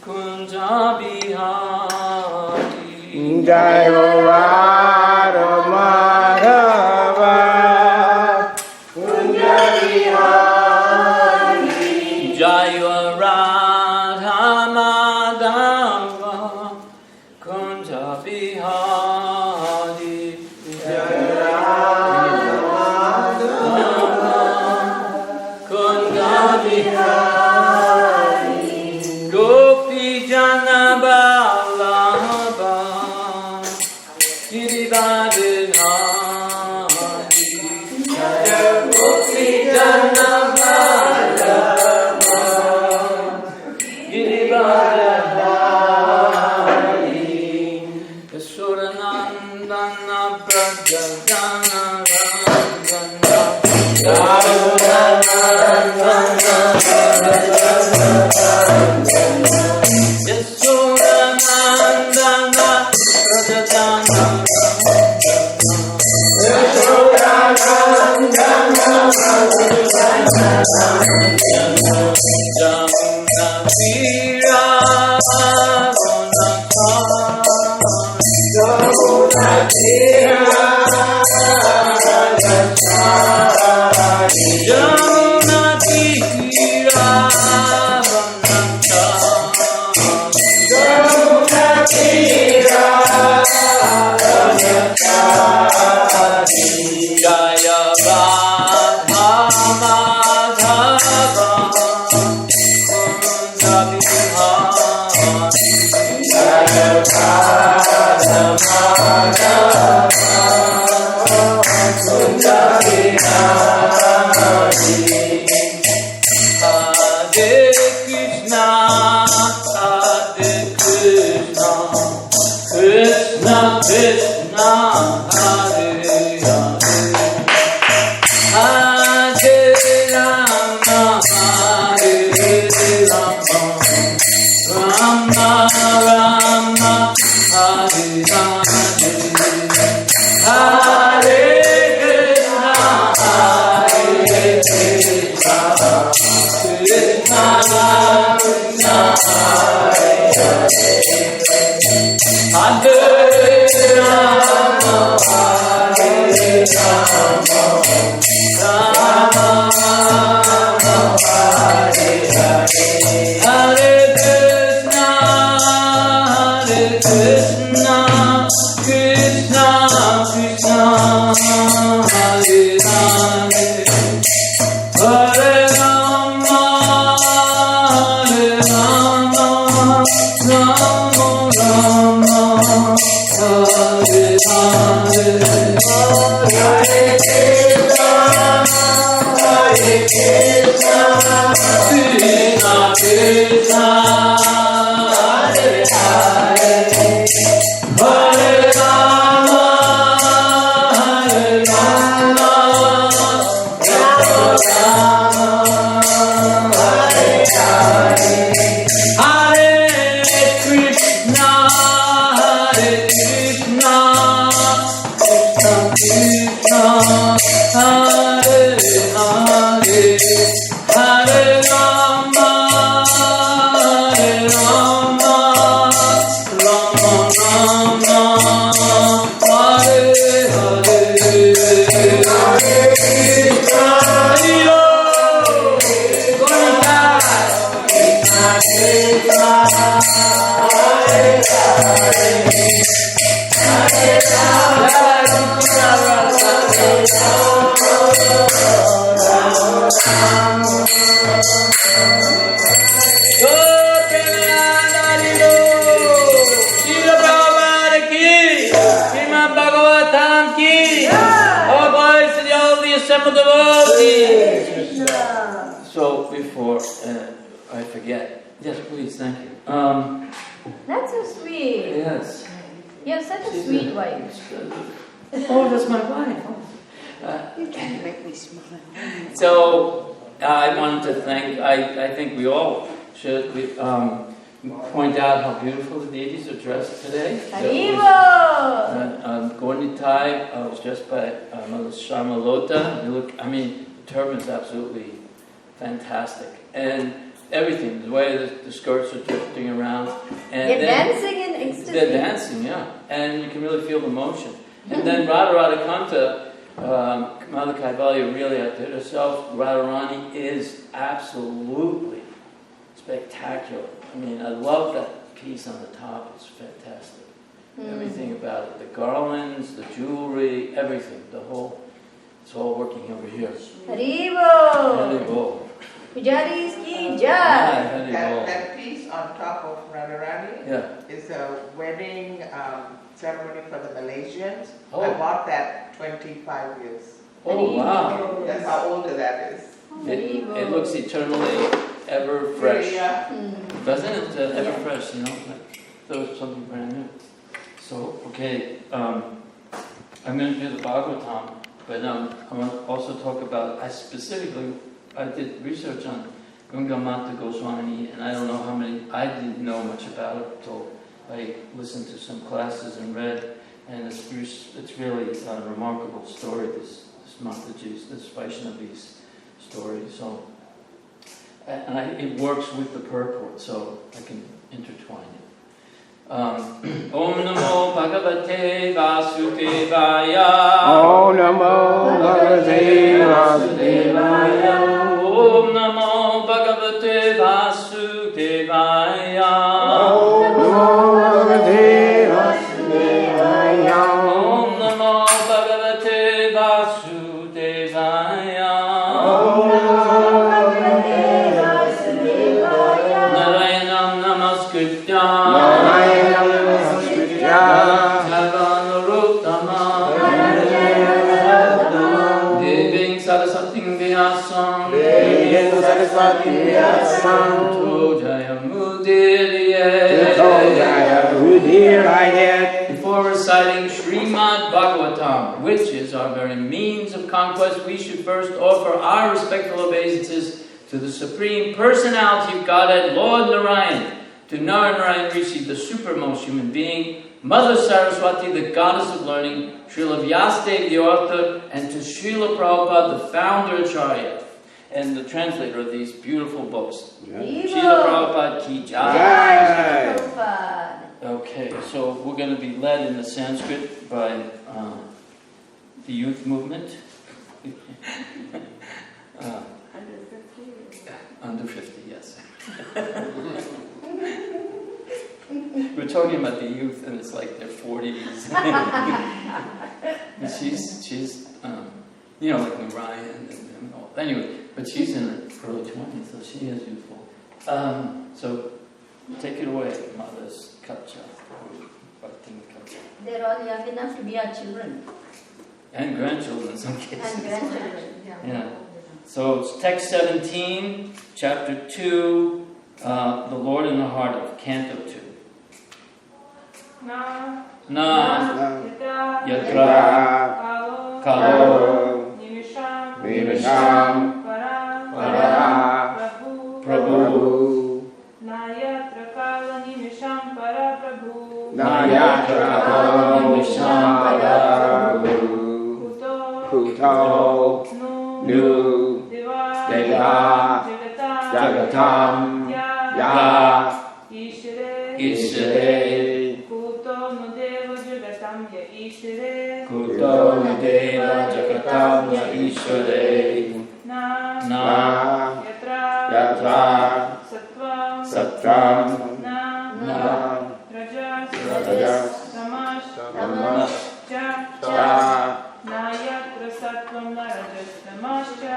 Kunja Bihari Jai Radha Madhava Kunja Bihari Jai Radha Madhava Kunja Bihari Jai Radha Madhava Kunja Bihari Gopi Jana Ballabha Girivardhari Gopi Jana Ballabha Girivardhari Yashodanandana Prajajana Ranjana Yashodanandana Prajajana Jamuna Tira Jamuna Tira Jaya Radha Madhava Kunja Bihari Jaya Radha Madhava Kunja Bihari Hare Krishna Krishna Krishna Hare Hare Hare Rama Hare Rama Rama Rama Hare Hare Hare Krishna Hare Krishna Krishna Krishna Hare Hare Hare Rama Hare Rama Rama Rama Hare Hare Hare Krishna Krishna Krishna Hare Hare Hare Rama Rama Rama Hare Hare Hare Krishna Krishna Krishna Hare Hare Hare Rama Rama Rama Hare Hare Hare Krishna Krishna Krishna Hare Hare Hare Rama Rama Rama Rama Hare Hare Hare Krishna Govinda Krishna Krishna Hare Hare Hare Rama Srimad Bhagavatam ki, all glories to the all the assembled devotees. So before I forget, yes, please, thank you. That's so sweet. Yes. You have such a sweet wife. Oh, that's my wife. You can't make me smile. So I wanted to thank. I think we all should point out how beautiful the deities are dressed today. Gornitai was dressed by Mother Sharmalota. The turban is absolutely fantastic. And everything, the way the skirts are drifting around. And They're dancing in ecstasy. They're dancing, yeah. And you can really feel the motion. And then Radha Kanta, Mother Kaivalya really outdid herself. Radharani is absolutely spectacular. I mean, I love that piece on the top. It's fantastic. Everything about it. The garlands, the jewelry, everything. It's all working over here. Haribo! Haribo. Pujaris ki jai! That piece on top of Radharani is a wedding ceremony for the Malaysians. Oh. I bought that 25 years. Oh, wow. That's how old that is. It looks eternally ever fresh. Yeah. Doesn't it? Ever fresh, you know? Like, there was something brand new. So, okay, I'm going to do the Bhagavatam, but I want to also talk about, I did research on Gangamata Goswami, and I don't know how many, I didn't know much about it until I listened to some classes and read, and it's really a remarkable story, this Mataji's, this Vaishnavi's story. So, and it works with the purport, so I can intertwine it. Om Namo Bhagavate Vasudevaya. Om Namo Bhagavate Vasudevaya. Om Namo Bhagavate Vasudevaya. Om Namo Bhagavate Vasudevaya. Om Namo Bhagavate Vasudevaya. Om Namo Bhagavate Vasudevaya. Narayanam Namaskritya. Before reciting Srimad Bhagavatam, which is our very means of conquest, we should first offer our respectful obeisances to the Supreme Personality of Godhead, Lord Narayan, to Narayan Rishi, the supermost human being, Mother Saraswati, the goddess of learning, Srila Vyasadeva, the author, and to Srila Prabhupada, the founder Acharya, and the translator of these beautiful books. Srila Prabhupada ki jai. Okay, so we're going to be led in the Sanskrit by the youth movement. Under 50, yes. We're talking about the youth, and it's like their 40s. And she's like Narayan and all. Anyway, but she's in her early 20s, so she is youthful. So take it away, Mother's Kapcha. They're all young enough to be our children. And grandchildren in some cases. And grandchildren, yeah. So it's text 17, chapter 2, The Lord in the Heart of Canto 2. Na yatra kalo nimisham para Prabhu. Na yatra kalo nimisham para Prabhu. Kuto nu deva jagatam ya ishre. Kuto nu deva jagatam ya ishre. Na yatra satvam na rajas tamas cha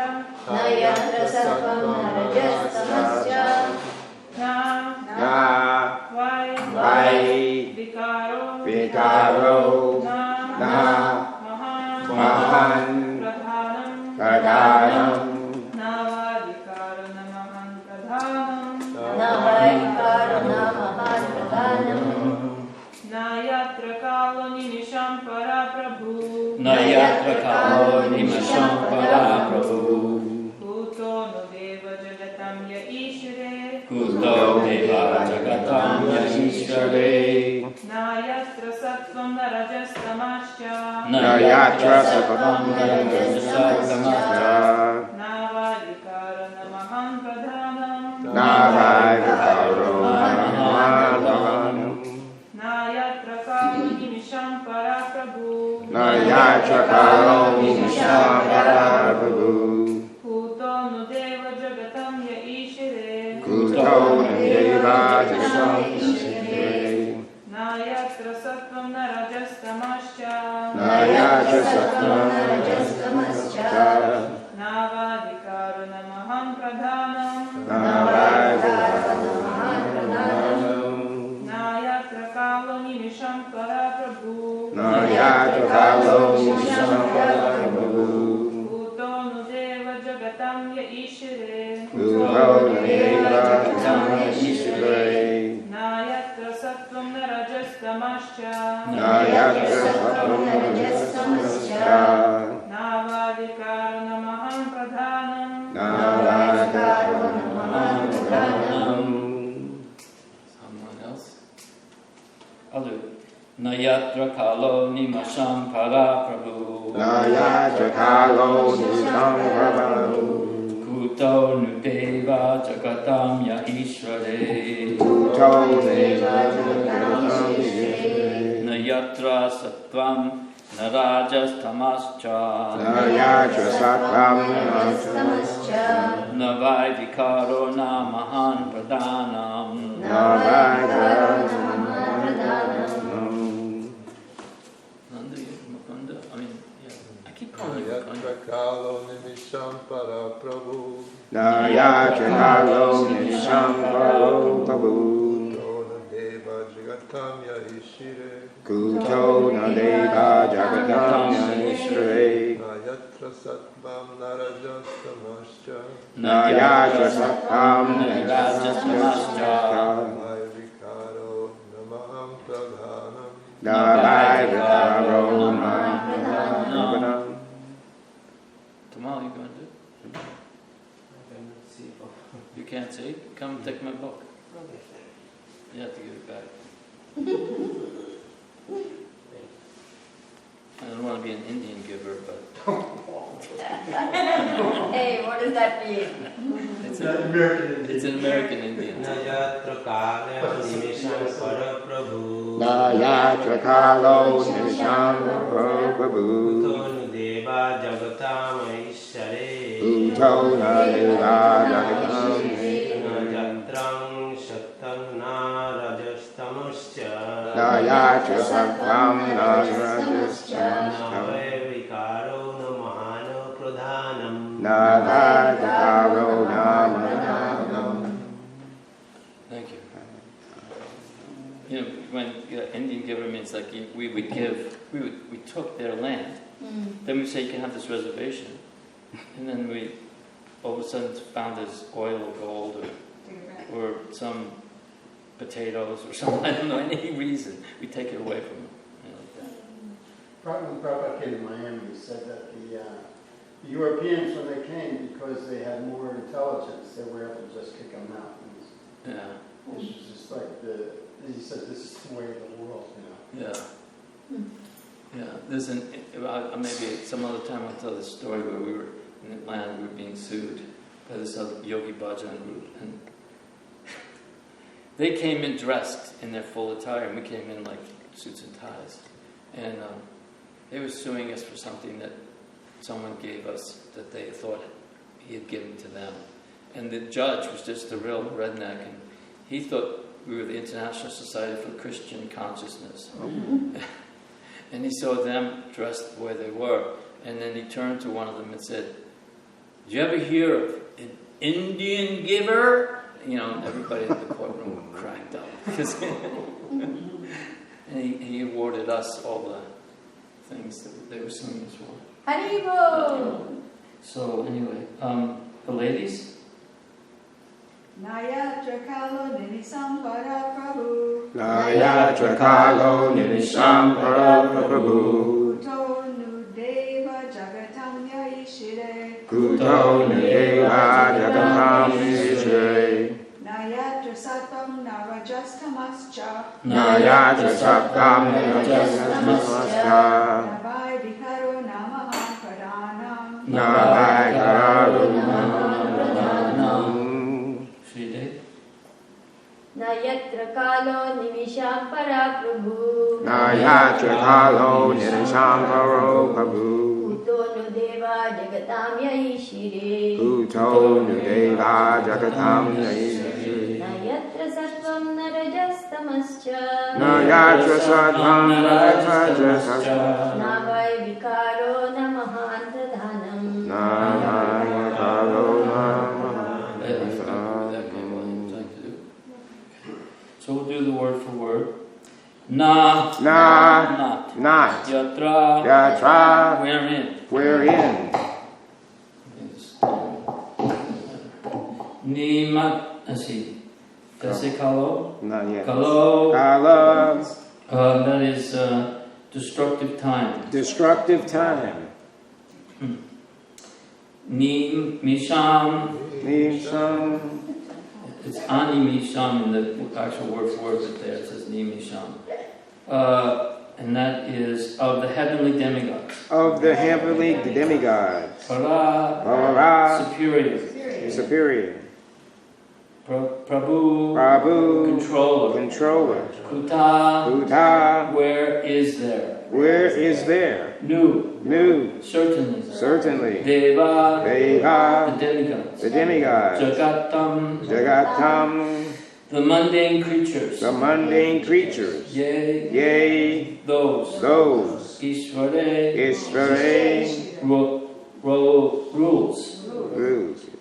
nayatra sattvam na rajas tamas cha na vai vikaro na mahan pradhanam na vikaro na mahan pradhanam na yatra kalo nimisham para Prabhu. Kuto no deva jagatam ya ishre. Na yatra sattvam na rajas tamascha. Na valikara na mahan pradhanam. Chakalo Nishambara Prabhu. Kuto Nudeva Jagatam Ya Ishire. Kuto Nudeva Jagatam Ya Ishire. Nayatra Sattvam Narajastamascha. Nayatra Sattvam Narajastamascha. Navadikaru Namaham Pradhanam. Navadikaru Namaham Pradhanam. Nayatra Kalo Nimisham Para Prabhu. Nayatra Kalo Nimisham Para Prabhu. Kuto Nudeva Jagatam Ya Ishire. Kuto Nudeva Jagatam Ya Ishire. Nayatra Sattvam Narajastamascha. Nayatra Sattvam Narajastamascha. Navadikaru Namaham Pradhanam. Navadikaru Namaham Pradhanam. Someone else? I'll do it. Nayatra Kalo Nimasham Para Prabhu. Nayatra Kalo Nimasham Prabhu. Kuto Nudeva Jagatam Ya Ishvare. Kuto Nudeva Jagatam Ya Ishvare. Nayatra Sattvam Narajastamascha. Nayatra Sattvam Narajastamascha. Navaidikaro Namahan Pradhanam. Navaidikaro Namahan Pradhanam. Mukunda, I mean, yeah, I keep calling it Mukunda. Nayatra Kalo Nimisham Para Prabhu. Nayatra Kalo Nimisham Para Prabhu. Deva Jagatam Ya Ishire. Kuto Nadeva Jagatam Ya Ishire. Nayatra Sattvam Narajastamascha. Nayatra Sattvam Narajastamascha. Navaidikaro Namaham Pradhanam. Navaidikaro Namaham Pradhanam. Tomorrow you going to do? You can't see? Come take my book. You have to give it back. I don't want to be an Indian giver, but Hey, what does that mean? it's an American Indian. Nayatra Kalo Nimisham Para Prabhu. Kuto Nadeva Jagatam Ya Ishvare. Nayatra Sattvam Narajastamascha. Navaidikaro Namaham Pradhanam. Thank you. You know, when Indian giver means like we would give, we took their land. Then we say you can have this reservation, and then we all of a sudden found this oil or gold or some potatoes or something. I don't know any reason we take it away from them. You know, like that. When Prabhupada came to Miami, he said that the Europeans, when they came, because they had more intelligence, they were able to just kick them out. Yeah. It's just like he said, this is the way of the world, you know. Yeah. Yeah. There's maybe some other time I'll tell this story where we were in Atlanta, we were being sued by this other Yogi Bhajan group, and they came in dressed in their full attire, and we came in like suits and ties, and they were suing us for something that someone gave us that they thought he had given to them, and the judge was just a real redneck, and he thought we were the International Society for Christian Consciousness. And he saw them dressed the way they were. And then he turned to one of them and said, "Did you ever hear of an Indian giver?" You know, everybody in the courtroom cracked up. And he awarded us all the things that they were suing us for. Haribo! So anyway, the ladies? Nayatra Kalo Nimisham Para Prabhu. Nayatra Kalo Nimisham Para Prabhu. Kuto Nudeva Jagatam Ya Ishire. Kuto Nudeva Jagatam Ya Ishire. Nayatra Sattvam Narajastamascha. Nayatra Sattvam Narajastamascha. Navaidikaro Namaham Pradhanam. Navaidikaro Namaham Pradhanam. Nayatra kalo nimisham para Prabhu. Nayatra kalo nirisham paro Prabhu. Uto nu deva jagatam yaishire. Uto nu deva jagatam yaishire. Nayatra sattvam narajastamascha. Nayatra sattvam narajastamascha. Navai vikaro namahantadhanam. Navai vikaro So we'll do the word for word. Na, not. Yatra, wherein. Nimat, let's see. Did I say kalo? Not yet. Kalo. That is destructive time. Destructive time. Misham. It's ani misham in the actual word for word, but there it says ni misham. And that is of the heavenly demigods. Of the heavenly demigods. Para. Superior. Prabhu. Controller. Kuta. Where is there? New. Certainly. Deva. The demigods. Jagatam. The mundane creatures. Yea. Those. Ishvare. Rules.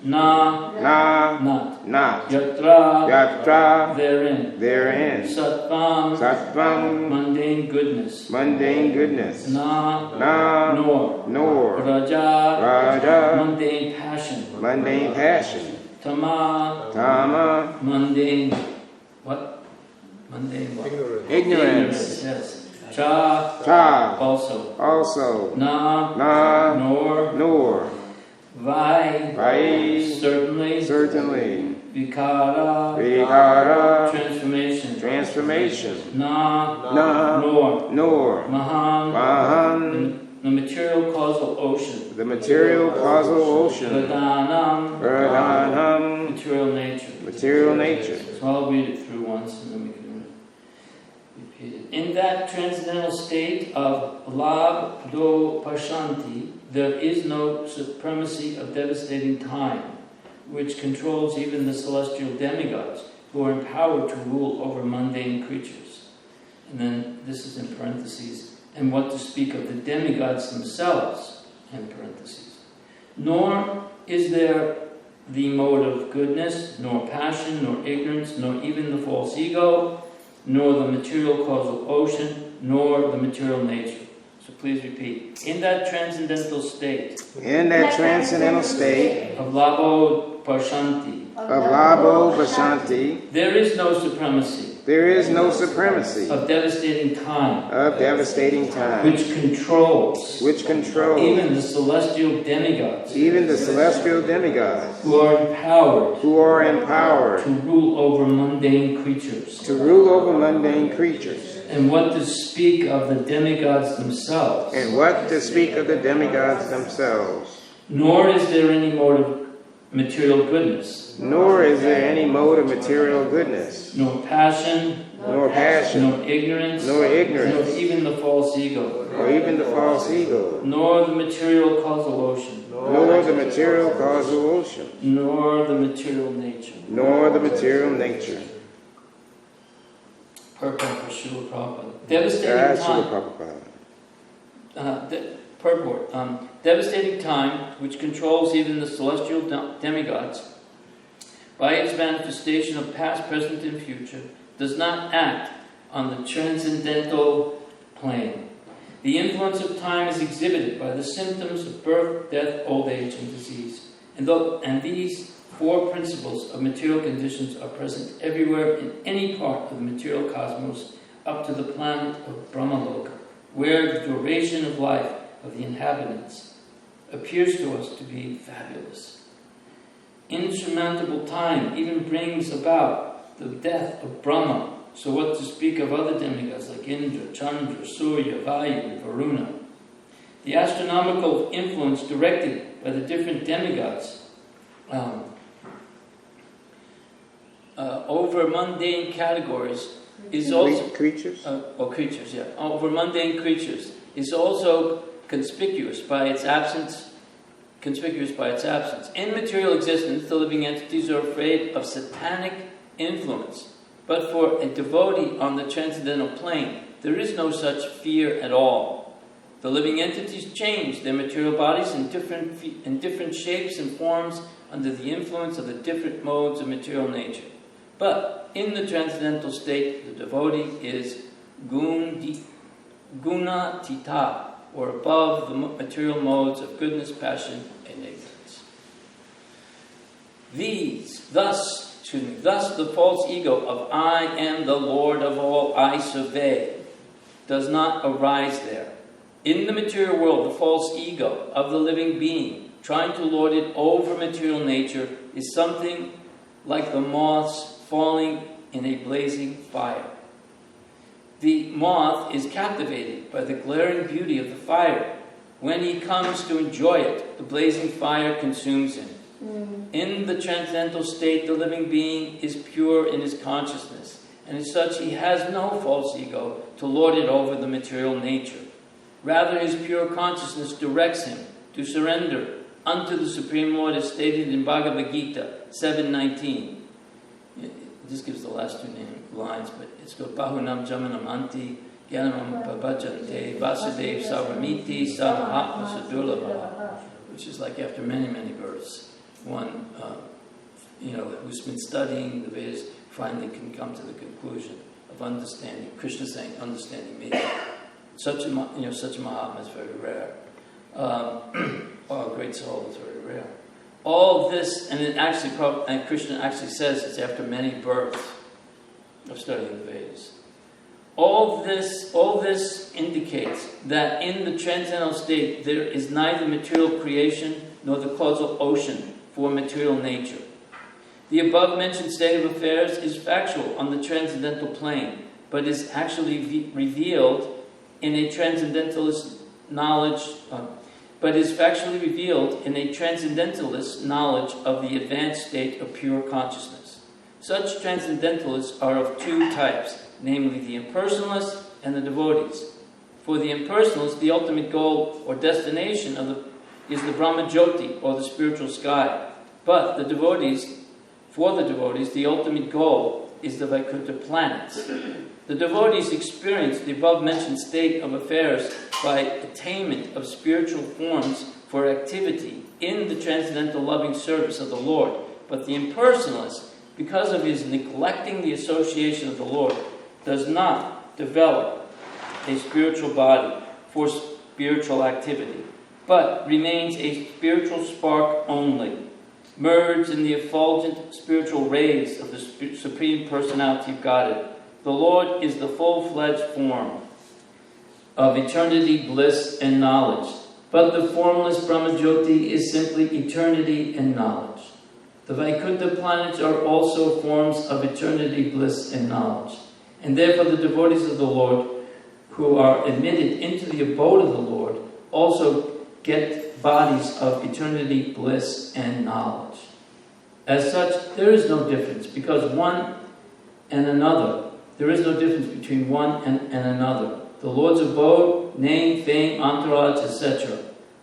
Na. Not. Yatra. Therein. Sattvam. Mundane goodness. Na. Nor. Raja. Mundane passion. Tama. Mundane. What? Mundane what? Ignorance. Yes. Cha. Also. Na. Nor. Vai. Certainly. Vikara. Transformation. Na. Nor. Mahan. The material causal ocean. Vardhanam. Material nature. So I'll read it through once and then we can repeat it. In that transcendental state of labdo pashanti, there is no supremacy of devastating time, which controls even the celestial demigods, who are empowered to rule over mundane creatures. And then this is in parentheses. And what to speak of the demigods themselves, in parentheses. Nor is there the mode of goodness, nor passion, nor ignorance, nor even the false ego, nor the material causal ocean, nor the material nature. So please repeat. In that transcendental state. Of Labho Pashanti. There is no supremacy. Of devastating time. Which controls. Even the celestial demigods. Who are empowered. To rule over mundane creatures. And what to speak of the demigods themselves. Nor is there any mode of material goodness. Nor passion. Nor ignorance. Nor even the false ego. Nor the material causal ocean. Nor the material nature. Purport for Srila Prabhupada. Devastating time, which controls even the celestial demigods, by its manifestation of past, present, and future, does not act on the transcendental plane. The influence of time is exhibited by the symptoms of birth, death, old age, and disease. And these four principles of material conditions are present everywhere in any part of the material cosmos up to the planet of Brahmaloka, where the duration of life of the inhabitants appears to us to be fabulous. Insurmountable time even brings about the death of Brahma, so what to speak of other demigods like Indra, Chandra, Surya, Vayu, and Varuna. The astronomical influence directed by the different demigods over mundane categories is also creatures. creatures, yeah. Over mundane creatures is also conspicuous by its absence. In material existence, the living entities are afraid of satanic influence. But for a devotee on the transcendental plane, there is no such fear at all. The living entities change their material bodies in different shapes and forms under the influence of the different modes of material nature. But in the transcendental state, the devotee is guna tita, or above the material modes of goodness, passion, and ignorance. Thus the false ego of I am the Lord of all, I survey, does not arise there. In the material world, the false ego of the living being, trying to lord it over material nature, is something like the moths falling in a blazing fire. The moth is captivated by the glaring beauty of the fire. When he comes to enjoy it, the blazing fire consumes him. In the transcendental state, the living being is pure in his consciousness, and as such he has no false ego to lord it over the material nature. Rather, his pure consciousness directs him to surrender unto the Supreme Lord, as stated in Bhagavad Gita 7:19. This gives the last two lines, but it's got Bahunam Jamanam Anti Gyanam Pabhajante Vasudev Savamiti Samahatma Sadurlabha, which is like after many, many births. One, who's been studying the Vedas finally can come to the conclusion of understanding. Krishna saying, understanding me. Such a Mahatma is very rare. A great soul is very rare. All this, and Krishna actually says it's after many births of studying the Vedas. All this indicates that in the transcendental state there is neither material creation nor the causal ocean for material nature. The above-mentioned state of affairs is factual on the transcendental plane, but is actually revealed in a transcendentalist knowledge. But is factually revealed in a transcendentalist knowledge of the advanced state of pure consciousness. Such transcendentalists are of two types, namely the impersonalists and the devotees. For the impersonalists, the ultimate goal or destination is the Brahmajyoti, or the spiritual sky. But for the devotees, the ultimate goal is the Vaikuntha planets. The devotees experience the above-mentioned state of affairs by attainment of spiritual forms for activity in the transcendental loving service of the Lord. But the impersonalist, because of his neglecting the association of the Lord, does not develop a spiritual body for spiritual activity, but remains a spiritual spark only, merged in the effulgent spiritual rays of the Supreme Personality of Godhead. The Lord is the full-fledged form of eternity, bliss, and knowledge. But the formless Brahmajyoti is simply eternity and knowledge. The Vaikuntha planets are also forms of eternity, bliss, and knowledge. And therefore the devotees of the Lord who are admitted into the abode of the Lord also get bodies of eternity, bliss, and knowledge. As such, there is no difference, because one and another, there is no difference between one and another. The Lord's abode, name, fame, entourage, etc.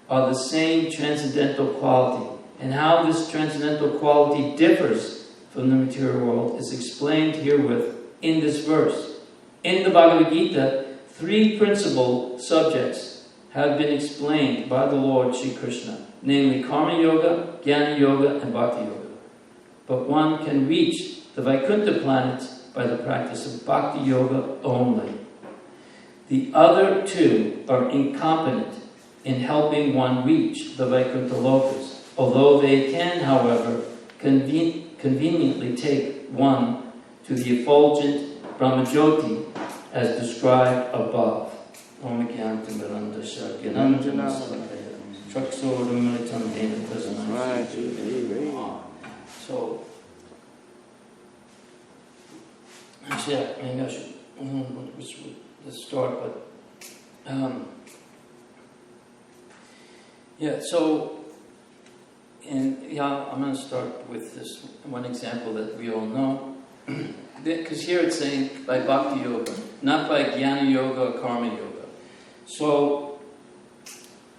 are the same transcendental quality. And how this transcendental quality differs from the material world is explained herewith in this verse. In the Bhagavad Gita, 3 principal subjects have been explained by the Lord Sri Krishna, namely Karma Yoga, Jnana Yoga, and Bhakti Yoga. But one can reach the Vaikuntha planets by the practice of Bhakti Yoga only. The other 2 are incompetent in helping one reach the Vaikuntha lokas, although they can, however, conveniently take one to the effulgent Brahmajyoti as described above. So, actually, maybe I should let's start, but I'm going to start with this one example that we all know. because here it's saying by Bhakti Yoga, not by Jnana Yoga or Karma Yoga. So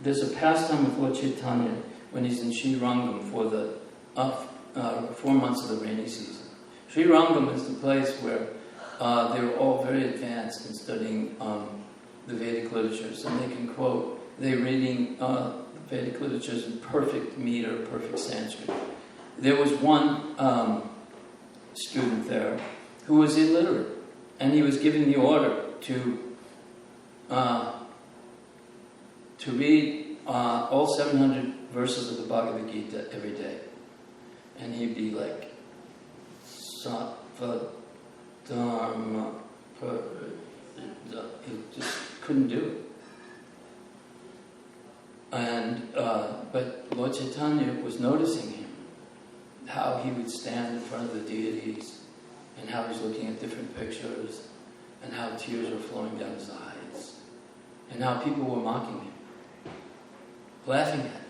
there's a pastime with Lord Chaitanya when he's in Sri Rangam for the 4 months of the rainy season. Sri Rangam is the place where they were all very advanced in studying the Vedic literatures, and they can quote, they're reading Vedic literatures in perfect meter, perfect Sanskrit. There was one student there who was illiterate, and he was given the order to read all 700 verses of the Bhagavad Gita every day. And he'd be like, Sattva Dharma, he just couldn't do it. And but Lord Chaitanya was noticing him, how he would stand in front of the deities, and how he's looking at different pictures, and how tears were flowing down his eyes, and how people were mocking him, laughing at him,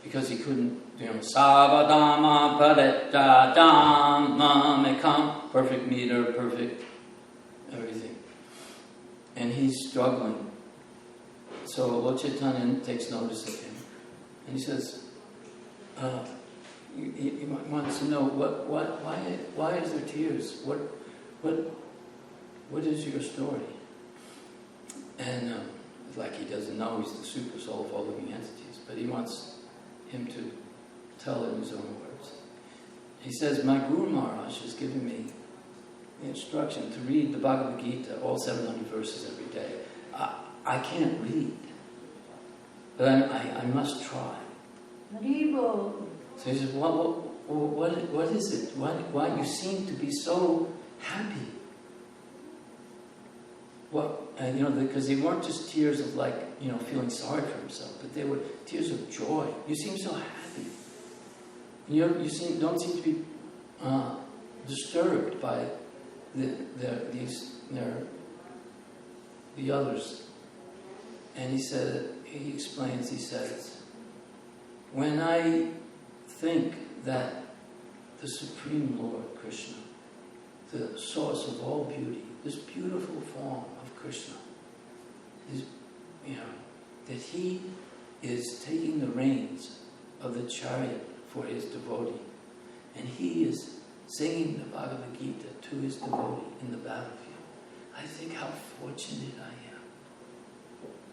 because he couldn't, Savadama Paretta Dhamma Mekam, perfect meter, perfect everything. And he's struggling. So Lord Chaitanya takes notice of him, and he says, he wants to know why is there tears? What is your story? And it's like he doesn't know, he's the super soul of all living entities, but he wants him to tell in his own words. He says, my Guru Maharaj has given me the instruction to read the Bhagavad Gita, all 700 verses every day. I can't read, but I must try. Haribo. So he says, what is it? Why you seem to be so happy? Because they weren't just tears of feeling sorry for himself, but they were tears of joy. You seem so happy. You don't seem to be disturbed by the others. And he says, when I think that the Supreme Lord Krishna, the source of all beauty, this beautiful form of Krishna, that he is taking the reins of the chariot for his devotee, and he is singing the Bhagavad Gita to his devotee in the battlefield. I think how fortunate I am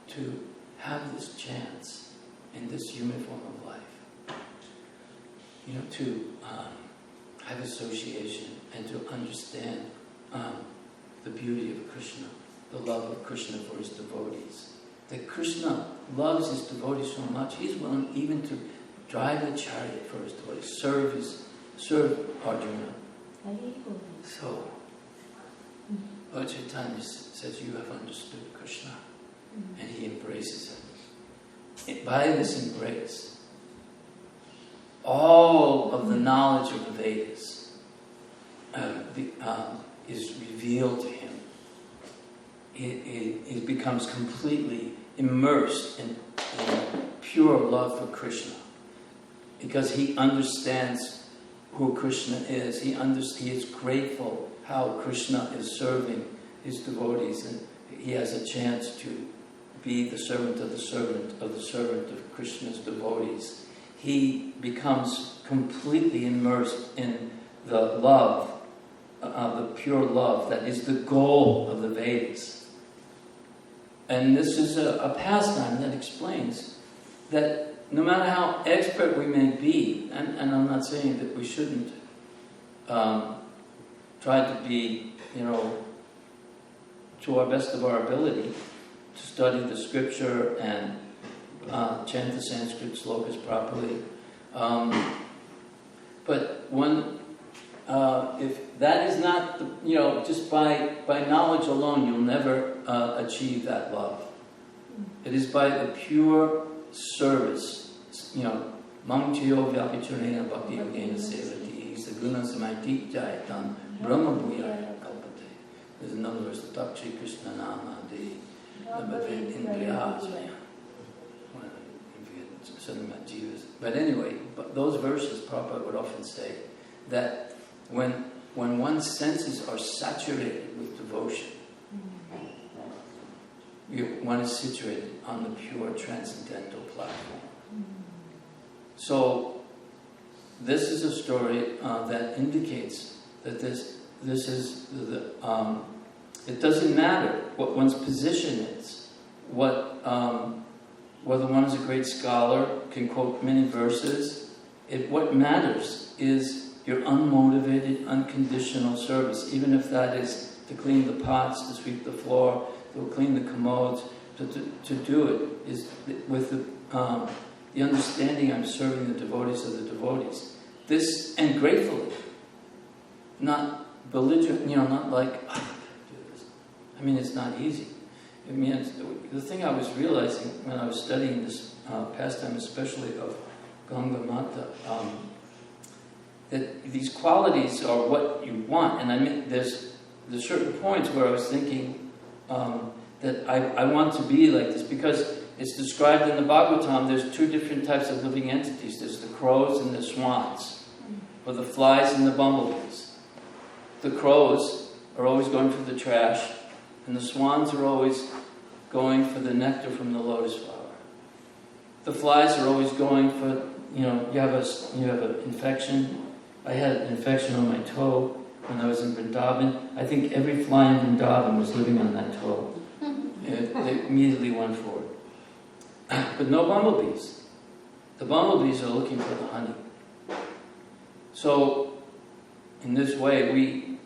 to have this chance in this human form of life. To have association and to understand the beauty of Krishna, the love of Krishna for his devotees. That Krishna loves his devotees so much, he's willing even to drive the chariot for his devotees, serve Arjuna. So, Lord Chaitanya says, you have understood Krishna, and he embraces him. By this embrace, all of the knowledge of the Vedas is revealed to him. He becomes completely immersed in pure love for Krishna, because he understands who Krishna is. He is grateful how Krishna is serving his devotees, and he has a chance to be the servant of the servant of the servant of Krishna's devotees. He becomes completely immersed in the love, the pure love that is the goal of the Vedas. And this is a pastime that explains that no matter how expert we may be, and I'm not saying that we shouldn't try to be, to our best of our ability, to study the scripture and chant the Sanskrit slokas properly. But if that is not, just by knowledge alone, you'll never achieve that love. It is by the pure service, Mamchayo Vyapichurena Bhakti Yogena Sevati, Saguna Samadhi Jayatan, Brahma Bhuyaya Kalpate. There's another verse, the Takshi Krishna Nama De Nabhavid Indriyas. But anyway, those verses, Prabhupada would often say that when one's senses are saturated with devotion, one is situated on the pure transcendental platform. So this is a story that indicates that this is it doesn't matter what one's position is, whether one is a great scholar, can quote many verses. What matters is your unmotivated, unconditional service, even if that is to clean the pots, to sweep the floor, to clean the commodes, to do it is with the understanding I'm serving the devotees of the devotees. This, and gratefully, not belligerent, not like, do this. I mean, it's not easy. I mean, the thing I was realizing when I was studying this pastime, especially of Ganga Mata, that these qualities are what you want. And I mean, there's certain points where I was thinking that I want to be like this, because it's described in the Bhagavatam, there's two different types of living entities. There's the crows and the swans, or the flies and the bumblebees. The crows are always going for the trash, and the swans are always going for the nectar from the lotus flower. The flies are always going for, you have an infection. I had an infection on my toe when I was in Vrindavan. I think every fly in Vrindavan was living on that toe. They immediately went for it. But no bumblebees. The bumblebees are looking for the honey. So, in this way, we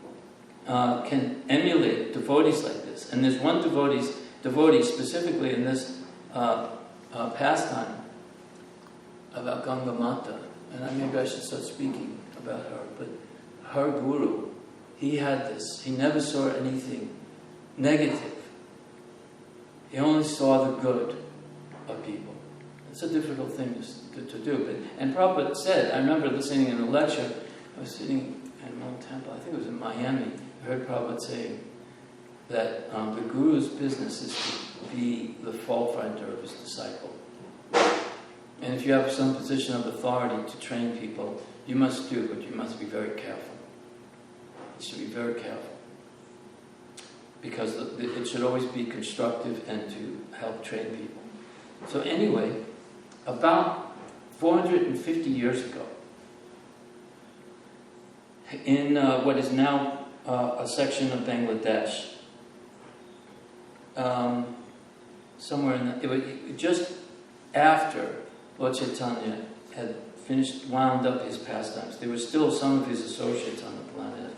can emulate devotees like this. And there's one devotee specifically in this pastime about Ganga Mata. And maybe I should start speaking about her. But her guru, he had this. He never saw anything negative. He only saw the good of people. It's a difficult thing to do. And Prabhupada said, I remember listening in a lecture, I was sitting at Mount Temple, I think it was in Miami, I heard Prabhupada saying that the guru's business is to be the fault finder of his disciple. And if you have some position of authority to train people, you must do, but you must be very careful. You should be very careful. Because it should always be constructive and to help train people. So anyway, about 450 years ago, in what is now a section of Bangladesh, somewhere in it just after Lord Chaitanya had wound up his pastimes, there were still some of his associates on the planet, I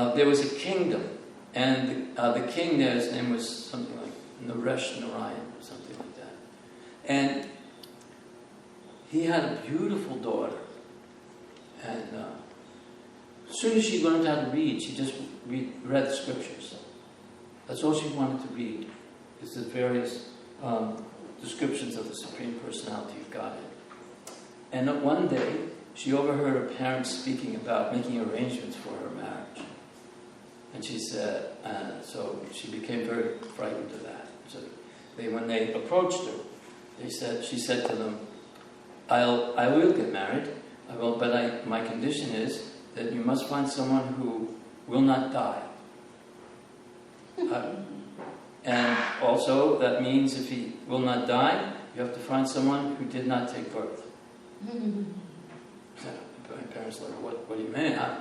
think. There was a kingdom, and the king there, his name was something like Naresh Narayan, or something like that. And he had a beautiful daughter. And as soon as she learned how to read, she just read the scriptures. That's all she wanted to read, is the various descriptions of the Supreme Personality of Godhead. And one day, she overheard her parents speaking about making arrangements for her marriage. And she said, so she became very frightened of that. So when they approached her, she said to them, I will get married, but my condition is that you must find someone who will not die. And also, that means if he will not die, you have to find someone who did not take birth. So my parents were like, what do you mean? I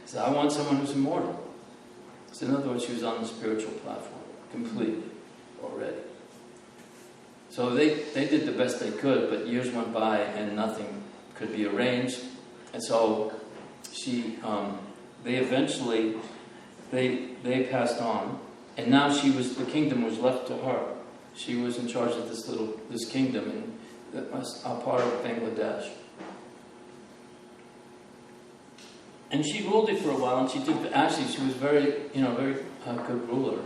said, I want someone who's immortal. So in other words, she was on the spiritual platform, completely, already. So they did the best they could, but years went by and nothing could be arranged. And so they eventually passed on, and now the kingdom was left to her. She was in charge of this kingdom, that was a part of Bangladesh. And she ruled it for a while, and she was very good ruler.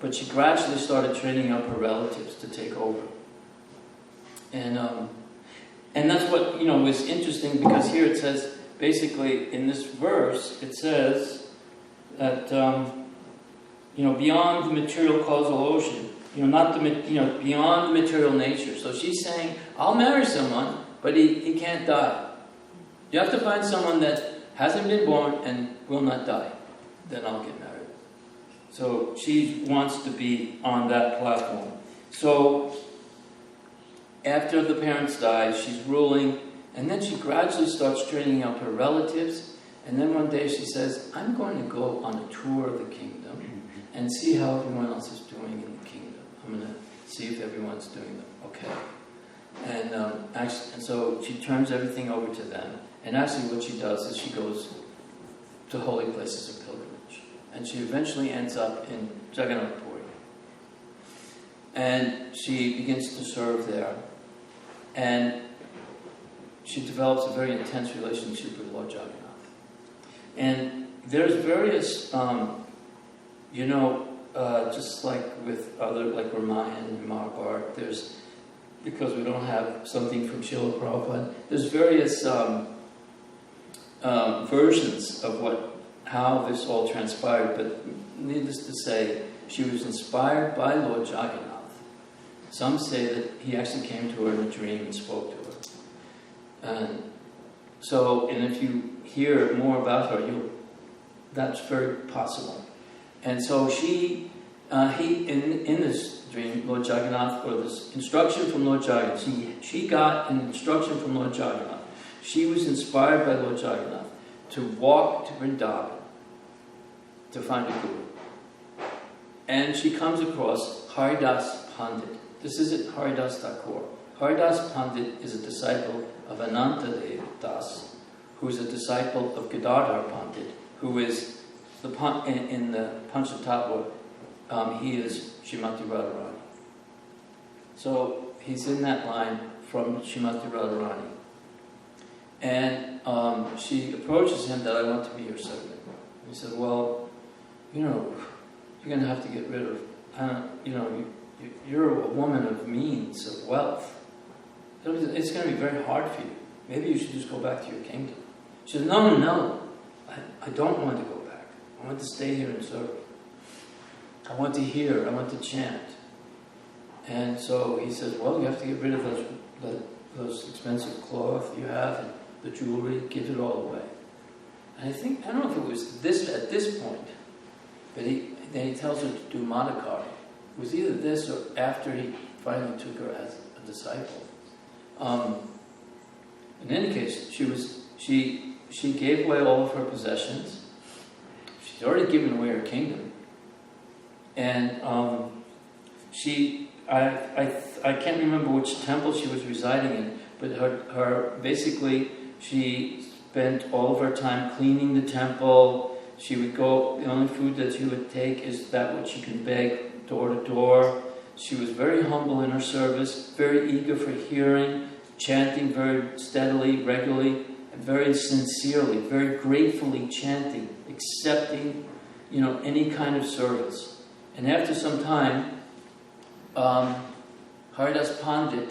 But she gradually started training up her relatives to take over. And that's what, was interesting, because here it says, basically, in this verse, it says that, beyond the material causal ocean, beyond the material nature. So she's saying, I'll marry someone, but he can't die. You have to find someone that hasn't been born and will not die, then I'll get married. So she wants to be on that platform. So after the parents die, she's ruling, and then she gradually starts training up her relatives, and then one day she says, I'm going to go on a tour of the kingdom and see how everyone else is doing in the kingdom. I'm going to see if everyone's doing them okay. And so she turns everything over to them. And actually what she does is she goes to holy places of pilgrimage. And she eventually ends up in Jagannath Puri. And she begins to serve there. And she develops a very intense relationship with Lord Jagannath. And there's various, just like with other, like Ramayana and Mahabharata, there's, because we don't have something from Srila Prabhupada, there's various versions of how this all transpired, but needless to say, she was inspired by Lord Jagannath. Some say that he actually came to her in a dream and spoke to her. And if you hear more about her, that's very possible. And so he in this dream, Lord Jagannath, or this instruction from Lord Jagannath, she got an instruction from Lord Jagannath. She was inspired by Lord Jagannath to walk to Vrindavan to find a guru. And she comes across Haridas Pandit. This isn't Haridas Thakur. Haridas Pandit is a disciple of Anantadev Das, who is a disciple of Gadadhar Pandit, who is in the Panchatattva, he is Srimati Radharani. So he's in that line from Srimati Radharani. And she approaches him that I want to be your servant. He said, well, you're going to have to get rid of, you're a woman of means, of wealth. It's going to be very hard for you. Maybe you should just go back to your kingdom. She said, no, I don't want to go back. I want to stay here and serve. I want to hear, I want to chant. And so he says, well, you have to get rid of those expensive cloth you have and the jewelry, give it all away. And I don't know if it was at this point, but then he tells her to do Madhakari. It was either this or after he finally took her as a disciple. In any case, she gave away all of her possessions. She's already given away her kingdom. And I can't remember which temple she was residing in, but she spent all of her time cleaning the temple. She would go, the only food that she would take is that which she can beg door to door. She was very humble in her service, very eager for hearing, chanting very steadily, regularly, and very sincerely, very gratefully chanting, accepting, any kind of service. And after some time, Haridas Pandit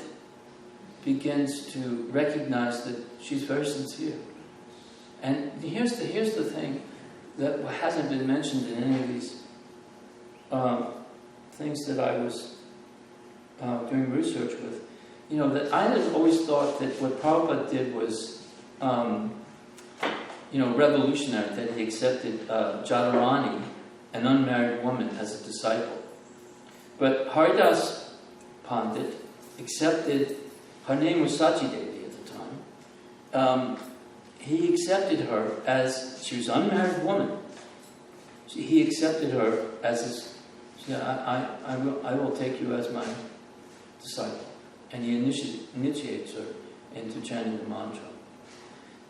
begins to recognize that she's very sincere. And here's the thing that hasn't been mentioned in any of these things that I was doing research with. That I had always thought that what Prabhupada did was, revolutionary, that he accepted Jadharani, an unmarried woman, as a disciple. But Haridas Pandit accepted, her name was Sachi Devi at the time. He accepted her as, she was an unmarried woman. He accepted her as his, I will take you as my disciple. And he initiates her into chanting the mantra.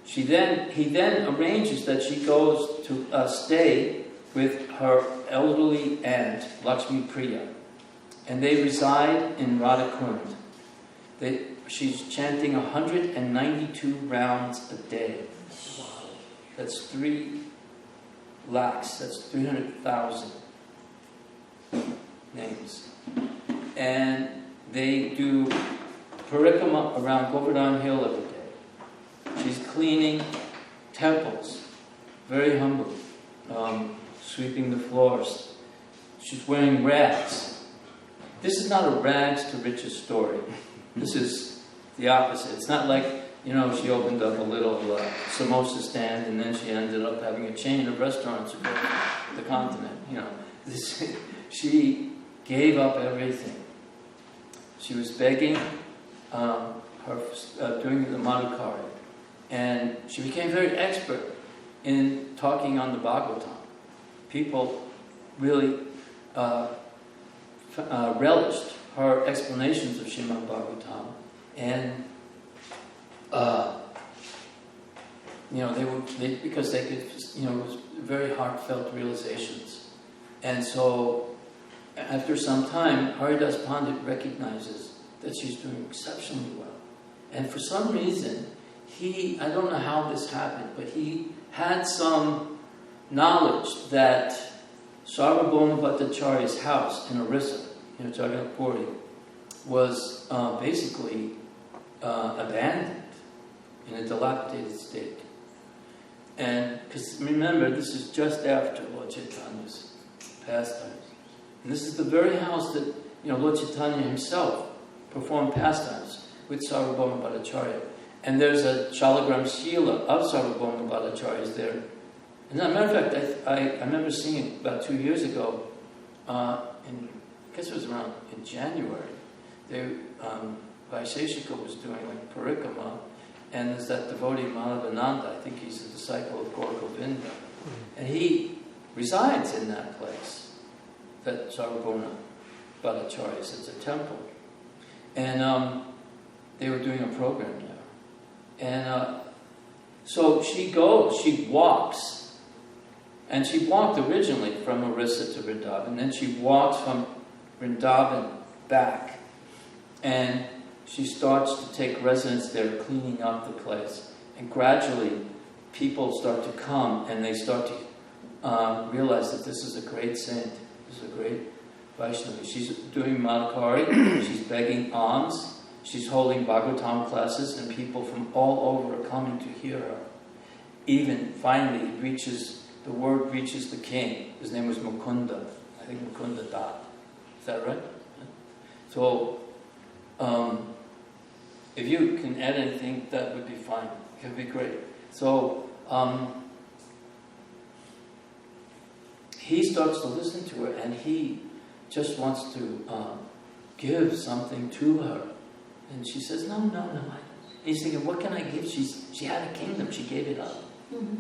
He then arranges that she goes to stay with her elderly aunt, Lakshmi Priya. And they reside in Radhakund. She's chanting 192 rounds a day. That's 3 lakhs. That's 300,000 names. And they do parikrama around Govardhan Hill every day. She's cleaning temples, very humble, sweeping the floors. She's wearing rags. This is not a rags to riches story. This is the opposite. It's not like, she opened up a little samosa stand, and then she ended up having a chain of restaurants across the continent. She gave up everything. She was begging doing the Madhukari, and she became very expert in talking on the Bhagavatam. People really relished her explanations of Srimad Bhagavatam, and because they could, it was very heartfelt realizations. And so, after some time, Haridas Pandit recognizes that she's doing exceptionally well. And for some reason, I don't know how this happened, but he had some knowledge that Sarvabhauma Bhattacharya's house in Orissa, Jagannath Puri, was basically abandoned in a dilapidated state. And, because remember, this is just after Lord Chaitanya's pastimes. And this is the very house that, Lord Chaitanya himself performed pastimes with Sarvabhauma Bhattacharya. And there's a Shalagram Shila of Sarvabhauma Bhattacharya's there. And as a matter of fact, I remember seeing it about 2 years ago, I guess it was around in January. Vaisheshika was doing like Parikrama, and there's that devotee Madhavananda, I think he's a disciple of Gaur Govinda, and he resides in that place, that Sarvabhauma Bhattacharya, it's a temple. And they were doing a program there. And so she walks, and she walked originally from Orissa to Vrindavan, and then she walks from Vrindavan back, and she starts to take residence there, cleaning up the place. And gradually, people start to come, and they start to realize that this is a great saint, this is a great Vaishnavi. She's doing Madhukari, she's begging alms, she's holding Bhagavatam classes, and people from all over are coming to hear her. Even finally, the word reaches the king. His name was Mukunda. I think Mukunda died. Is that right? So, if you can add anything, that would be fine. It would be great. So, he starts to listen to her, and he just wants to give something to her. And she says, no. He's thinking, what can I give? She had a kingdom. She gave it up. Mm-hmm.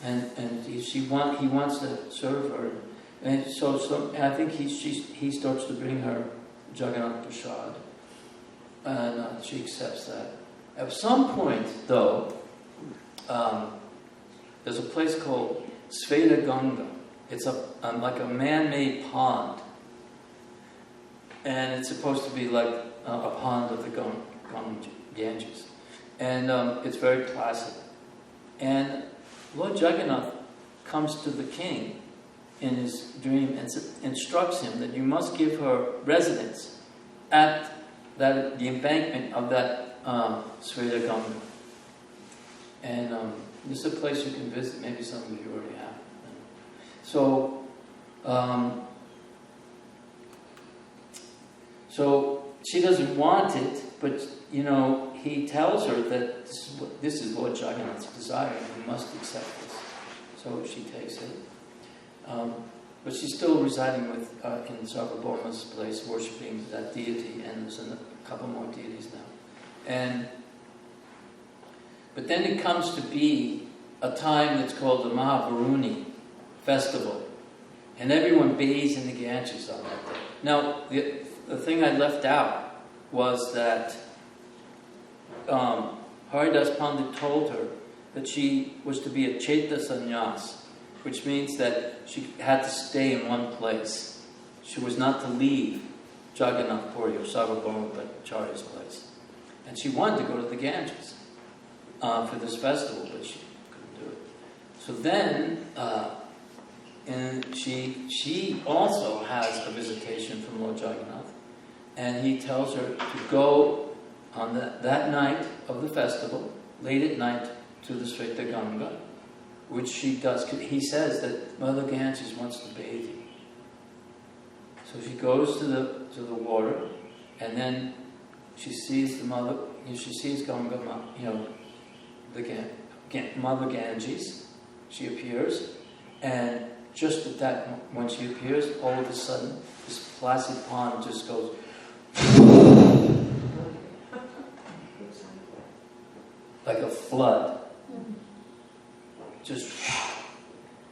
And he wants to serve her. And so I think he starts to bring her Jagannath Prasad. And she accepts that. At some point, though, there's a place called Sveta Ganga. It's like a man-made pond. And it's supposed to be like a pond of the Ganges. And it's very placid. And Lord Jagannath comes to the king in his dream and instructs him that you must give her residence at the embankment of that Sveta Ganga. And this is a place you can visit. Maybe some of you already have. So she doesn't want it, but he tells her that this is Lord Jagannath's desire, and you must accept this. So she takes it. But she's still residing in Sarvabhauma's place, worshipping that deity, and there's a couple more deities now. But then it comes to be a time that's called the Mahavaruni festival, and everyone bathes in the Ganges on that day. Now, the thing I left out was that Haridas Pandit told her that she was to be a Chaita Sannyas, which means that she had to stay in one place. She was not to leave Jagannath Puri or Sarvabhauma Bhattacharya's place. And she wanted to go to the Ganges for this festival, but she couldn't do it. So then, and she also has a visitation from Lord Jagannath, and he tells her to go on that night of the festival, late at night, to the Sveta Ganga, which she does. He says that Mother Ganges wants to bathe you. So she goes to the water, and then she sees Ganga, Mother Ganges. She appears, and just at that, when she appears, all of a sudden, this placid pond just goes like a flood. Just,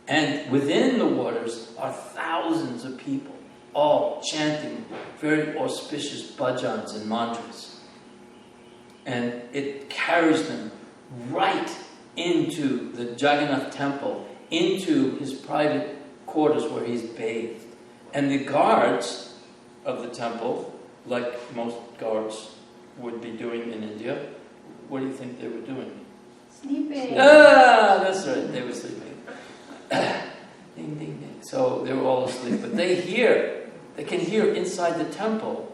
and within the waters are thousands of people, all chanting very auspicious bhajans and mantras. And it carries them right into the Jagannath temple, into his private quarters where he's bathed. And the guards of the temple, like most guards would be doing in India, what do you think they were doing? Sleeping. Ah, that's right, they were sleeping. Ding, ding, ding. So they were all asleep. But they can hear inside the temple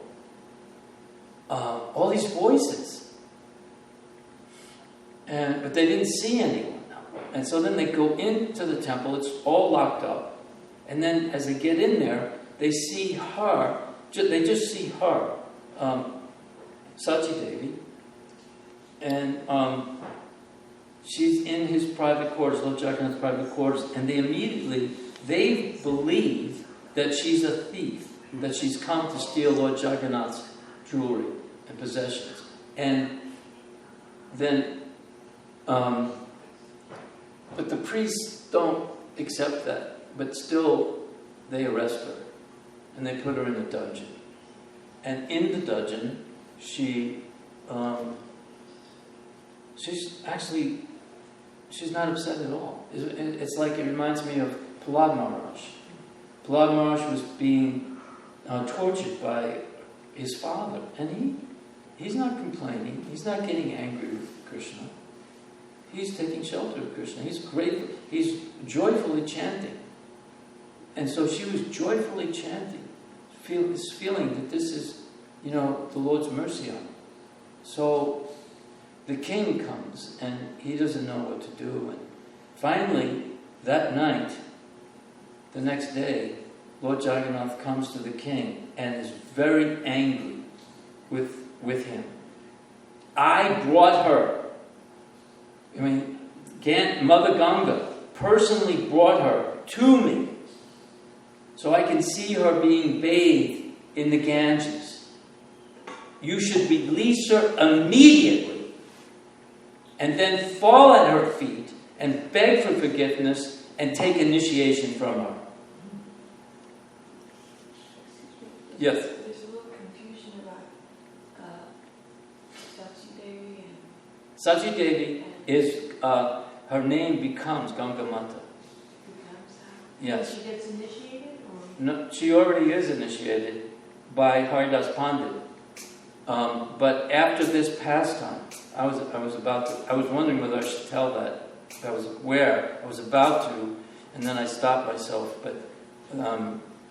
all these voices. But they didn't see anyone. And so then they go into the temple, it's all locked up. And then as they get in there, they see her, they just see her, Sachi Devi. And she's in his private quarters, Lord Jagannath's private quarters, and they believe that she's a thief, that she's come to steal Lord Jagannath's jewelry and possessions. And then, but the priests don't accept that, but still they arrest her, and they put her in a dungeon. And in the dungeon, she's not upset at all. It's like, it reminds me of Prahlad Maharaj. Prahlad Maharaj was being tortured by his father, and he's not complaining. He's not getting angry with Krishna. He's taking shelter of Krishna. He's grateful. He's joyfully chanting. And so she was joyfully chanting, feeling that this is, the Lord's mercy on her. So the king comes, and he doesn't know what to do. And finally, that night, the next day, Lord Jagannath comes to the king and is very angry with him. I brought her. Mother Ganga personally brought her to me so I can see her being bathed in the Ganges. You should release her immediately and then fall at her feet and beg for forgiveness and take initiation from her. Yes? There's a little confusion about Sachi Devi and... Sachi Devi is, her name becomes Ganga Mata. Becomes how? Yes. She gets initiated? Or? No, she already is initiated by Haridas Pandit. But after this pastime, I was wondering whether I should tell that. I was about to, and then I stopped myself, but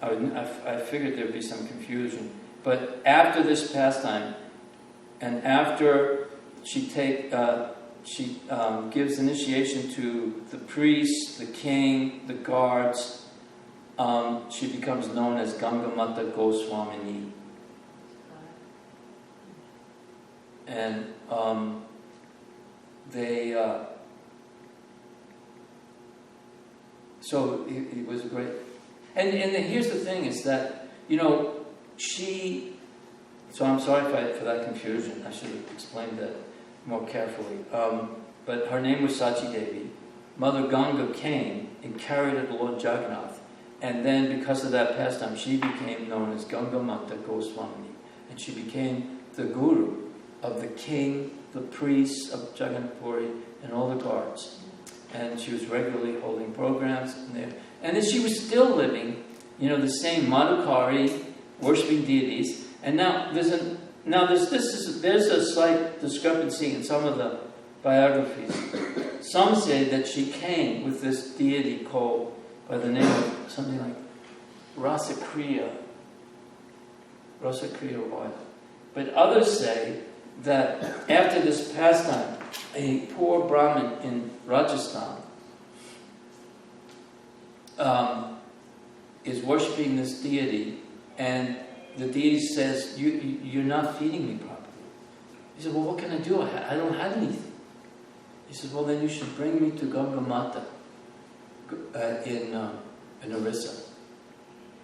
I figured there'd be some confusion. But after this pastime, and after she gives initiation to the priests, the king, the guards, she becomes known as Ganga Mata Goswamini. And so it was great. And here's the thing is that, so I'm sorry for that confusion. I should have explained that more carefully. But her name was Sachi Devi. Mother Ganga came and carried her to Lord Jagannath. And then because of that pastime, she became known as Ganga Mata Goswamini. And she became the guru of the king, the priests of Jagannath Puri, and all the guards. And she was regularly holding programs in there. And then she was still living, the same Madhukari, worshipping deities. And now there's a slight discrepancy in some of the biographies. Some say that she came with this deity called by the name of something like Rasakriya Royal. But others say that after this pastime, a poor Brahmin in Rajasthan is worshipping this deity, and the deity says, you're not feeding me properly. He said, well, what can I do? I don't have anything. He says, well, then you should bring me to Ganga Mata in Orissa.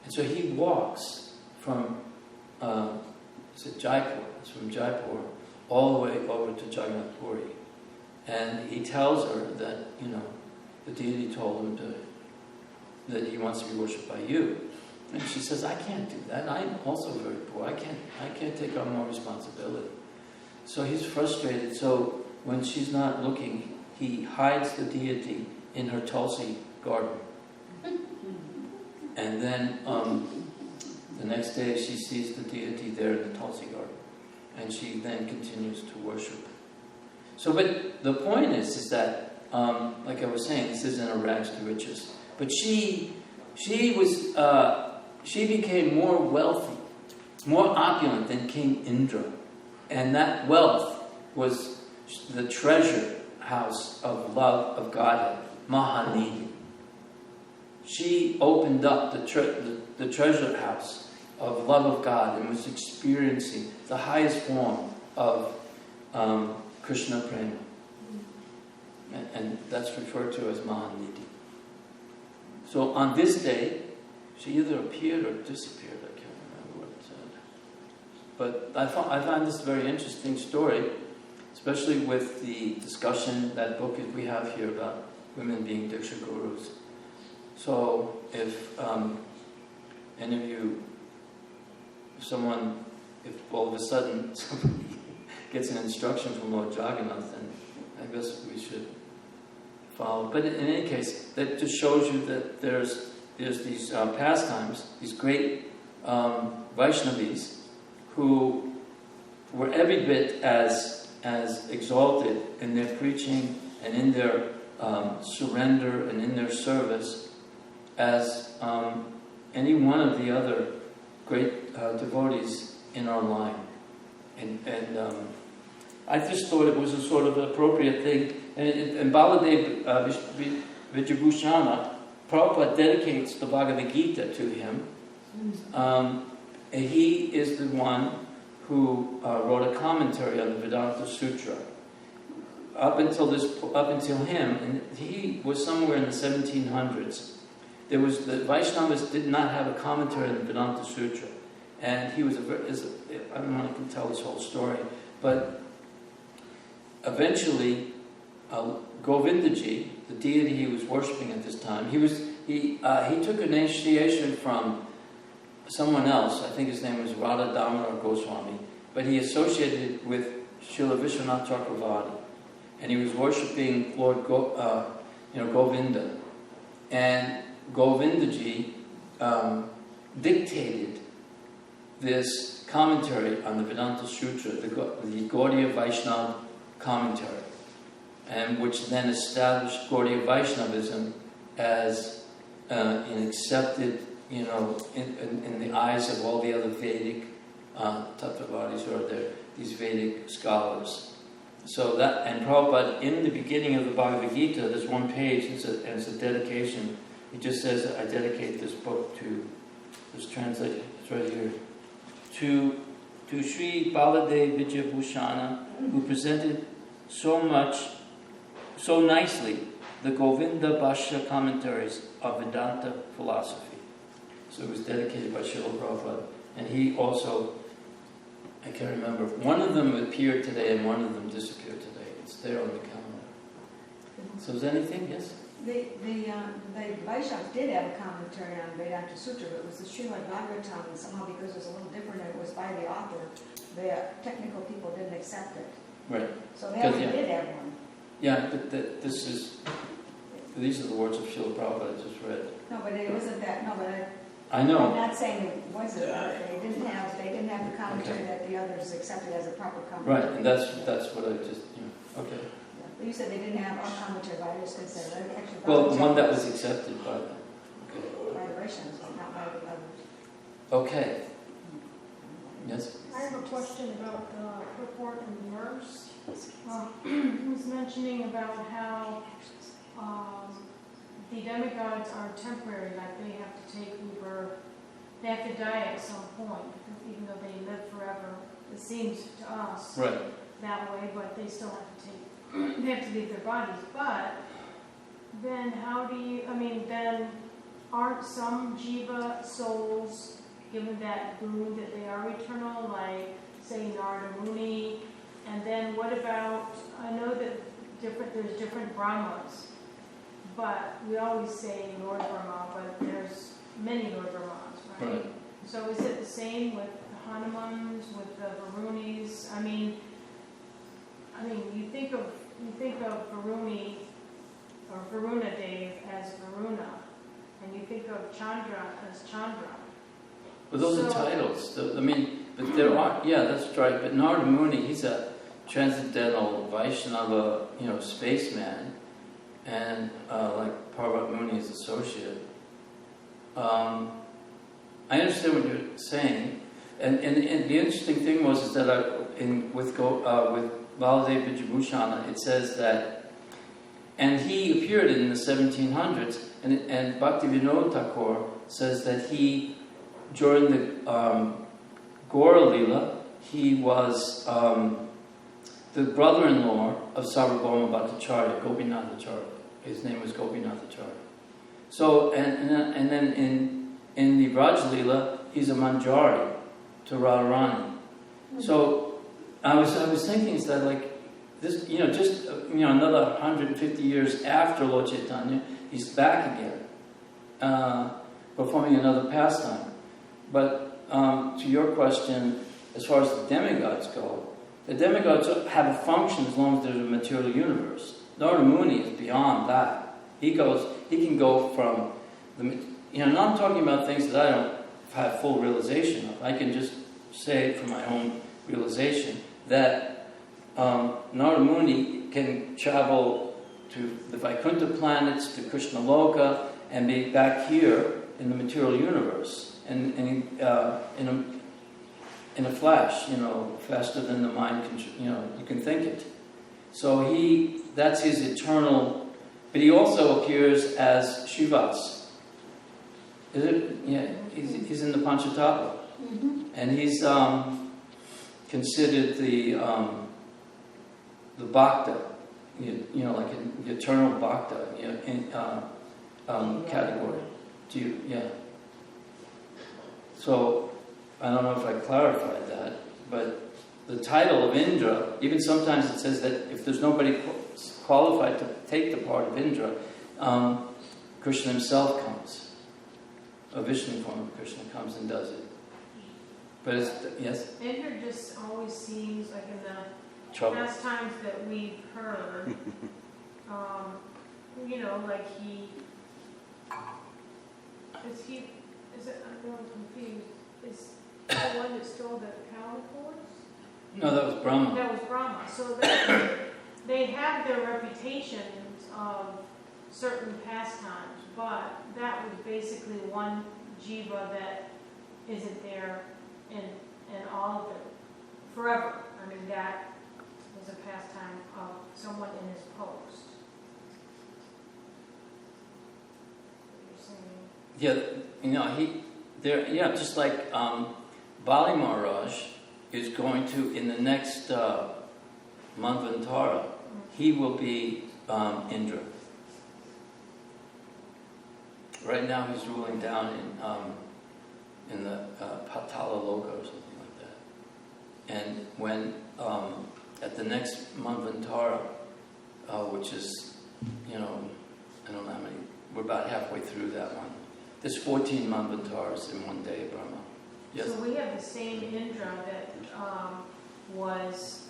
And so he walks from Jaipur, it's from Jaipur, all the way over to Jagannath Puri. And he tells her that, the deity told him that he wants to be worshipped by you. And she says, I can't do that. I'm also very poor. I can't take on more responsibility. So he's frustrated. So when she's not looking, he hides the deity in her Tulsi garden. And then the next day she sees the deity there in the Tulsi garden. And she then continues to worship. So, but the point is that, like I was saying, this isn't a rags to riches. But she became more wealthy, more opulent than King Indra. And that wealth was the treasure house of love of Godhead, Mahanidhi. She opened up the treasure house of love of God and was experiencing the highest form of Krishna Prema. And that's referred to as Mahanidhi. So on this day, she either appeared or disappeared. I can't remember what it said. But I find this a very interesting story, especially with the discussion, that book we have here about women being Diksha Gurus. So if any of you, if all of a sudden somebody gets an instruction from Lord Jagannath, then I guess we should follow. But in any case, that just shows you that there's these pastimes, these great Vaishnavis who were every bit as exalted in their preaching and in their surrender and in their service as any one of the other great devotees in our line. And I just thought it was a sort of appropriate thing. And Baladev Vijayabhushana, Prabhupada dedicates the Bhagavad Gita to him. And he is the one who wrote a commentary on the Vedanta Sutra. Up until him, and he was somewhere in the 1700s. The Vaishnavas did not have a commentary on the Vedanta Sutra, and he was I don't know if I can tell this whole story, but eventually Govindaji, the deity he was worshipping at this time, he took an initiation from someone else. I think his name was Radha Damodar Goswami, but he associated with Srila Vishwanath Chakravarti, and he was worshipping Lord Govinda, and Govindaji dictated this commentary on the Vedanta Sutra, the Gaudiya Vaishnava commentary, and which then established Gaudiya Vaishnavism as an accepted, in the eyes of all the other Vedic Tattvavadis who are there, these Vedic scholars. So that, and Prabhupada, in the beginning of the Bhagavad Gita, there's one page, it's a dedication. It just says, I dedicate this book to, let's translate it, it's right here, to Sri Baladev Vijayabhushana, who presented so nicely the Govinda Bhashya commentaries of Vedanta philosophy. So it was dedicated by Srila Prabhupada. And he also, I can't remember, one of them appeared today and one of them disappeared today. It's there on the calendar. So is anything? Yes? The Vaishnavas did have a commentary on Vedanta Sutra, but it was the Srimad Bhagavatam, and somehow because it was a little different and it was by the author, the technical people didn't accept it. Right. So they already did have one. Yeah, but these are the words of Srila Prabhupada I just read. No, but it wasn't that, I know. I'm not saying it wasn't, but they didn't have the commentary that the others accepted as a proper commentary. Right, and that's what I just, okay. But you said they didn't have our commentary, but I just considered it actually. Well, the one that was accepted by them. Okay. By the Vaishnavas, but not by the others. Okay. Yes? I have a question about the purport in the verse. He was mentioning about how the demigods are temporary, like they have to take rebirth. They have to die at some point, even though they live forever. It seems to us right. that way, but they still have to take they have to leave their bodies, but then how do you, then aren't some jiva souls given that boon that they are eternal, like, say, Narada Muni? And then what about, I know that there's different Brahmas, but we always say Lord Brahma, but there's many Lord Brahmas, right? So is it the same with the Hanumans, with the Varunis? You think of Varuni or Varuna Dev as Varuna, and you think of Chandra as Chandra. Well, those are titles. But there are, that's right. But Narada Muni, he's a transcendental Vaishnava, spaceman, and like Parvat Muni's associate. I understand what you're saying, and the interesting thing was that with Baladev Vijayabhushan, it says that, and he appeared in the 1700s, and Bhaktivinoda Thakur says that he, during the Gaura Lila, he was the brother-in-law of Sarvabhauma Bhattacharya, Gopinathacharya. His name was Gopinathacharya. So, and then in the Braj Lila, he's a Manjari to Radharani. Mm-hmm. So, I was thinking, is that like this, just another 150 years after Lord Chaitanya, he's back again, performing another pastime. But to your question, as far as the demigods go, the demigods have a function as long as there's a material universe. Narada Muni is beyond that. He can go from and I'm talking about things that I don't have full realization of. I can just say from my own realization that Narada Muni can travel to the Vaikuntha planets, to Krishna Loka, and be back here in the material universe, and in a flash, faster than the mind can, you can think it. So that's his eternal, but he also appears as Shivas. Is it? Yeah, he's in the Panchatattva. Mm-hmm. And he's considered the Bhakta, like an eternal Bhakta, category. So, I don't know if I clarified that, but the title of Indra, even sometimes it says that if there's nobody qualified to take the part of Indra, Krishna himself comes. A Vishnu form of Krishna comes and does it. But yes? Indra just always seems like in the trouble. Past times that we've heard, like I'm really confused. Is the one that stole the cow horse? No, that was Brahma. That was Brahma. So they have their reputations of certain pastimes, but that was basically one jiva that isn't there in all of it forever. That was a pastime of someone in his post. Just like Bali Maharaj is going to, in the next Manvantara, he will be Indra. Right now he's ruling down in the Patala Loka or something like that. And when, at the next Manvantara, which is, I don't know how many, we're about halfway through that one. There's 14 Manvantaras in one day, Brahma. Yes? So we have the same Indra that was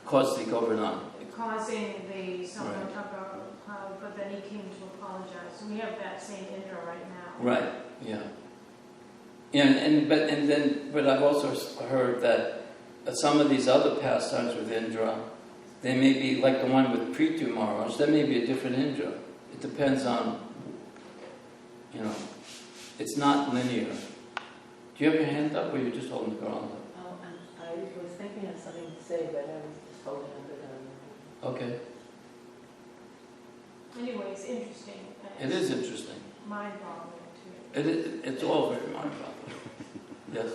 caused the Govardhan. Causing the Samantaka cloud, but then he came to apologize. So we have that same Indra right now. Right, yeah. But I've also heard that some of these other pastimes with Indra, they may be like the one with Prithu Maharaj, that may be a different Indra. It depends on, it's not linear. Do you have your hand up or you're just holding the Quran up? Oh, I was thinking of something to say, but I was just holding it on. Okay. Anyway, it's interesting. It is interesting. Mind-boggling, too. It's all very mind-boggling. Yes?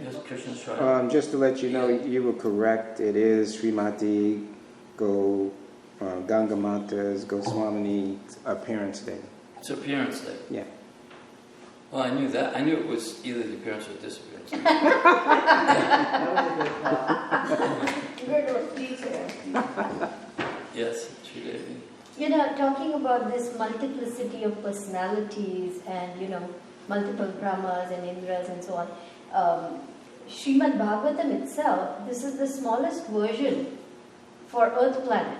Yes, Krishna's trying. Just to let you know, you were correct. It is Srimati Ganga Mata's Goswamini's appearance day. It's appearance day. Yeah. Well, I knew that. I knew it was either the appearance or disappearance. That was a good thought. Yes, she did. You know, talking about this multiplicity of personalities and, you know, multiple Brahmas and Indras and so on, Srimad Bhagavatam itself, this is the smallest version for Earth planet.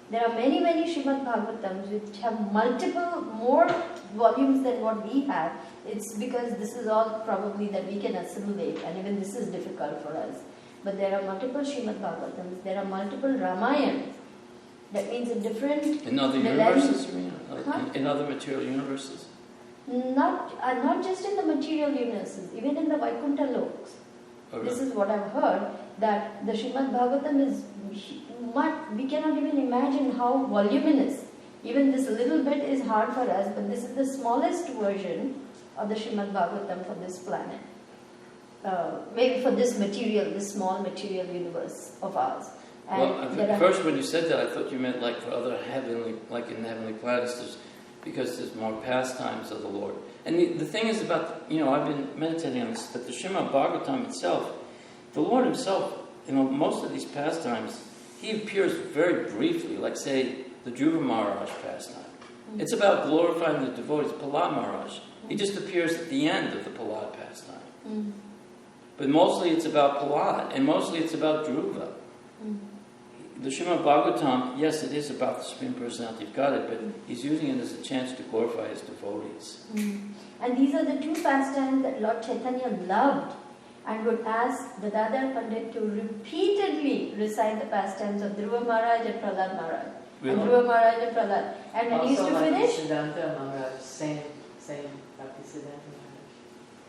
There are many, many Srimad Bhagavatams which have multiple, more volumes than what we have. It's because this is all probably that we can assimilate, and even this is difficult for us. But there are multiple Srimad Bhagavatams, there are multiple Ramayans. That means a different... In other universes, you mean? Like in other material universes? Not just in the material universes, even in the Vaikuntha loks. Oh, really? This is what I've heard, that the Srimad Bhagavatam is much, we cannot even imagine how voluminous. Even this little bit is hard for us, but this is the smallest version of the Srimad Bhagavatam for this planet. Maybe for this material, this small material universe of ours. And well, first when you said that, I thought you meant like for other heavenly, like in the heavenly planets, because there's more pastimes of the Lord. And the thing is about, you know, I've been meditating on this, that the Srimad Bhagavatam itself, the Lord himself, you know, most of these pastimes, he appears very briefly, like say the Dhruva Maharaj pastime. Mm-hmm. It's about glorifying the devotees, Prahlad Maharaj. Mm-hmm. He just appears at the end of the Prahlad pastime. Mm-hmm. But mostly it's about Prahlad, and mostly it's about Dhruva. Mm-hmm. The Srimad Bhagavatam, yes, it is about the Supreme Personality of Godhead, but he's using it as a chance to glorify his devotees. Mm. And these are the two pastimes that Lord Chaitanya loved and would ask the Dadar Pandit to repeatedly recite the pastimes of Dhruva Maharaj and Prahlad Maharaj. Really? And Dhruva Maharaj and Prahlad. And when he used to finish... Bhaktisiddhanta Maharaj, same Bhaktisiddhanta Maharaj.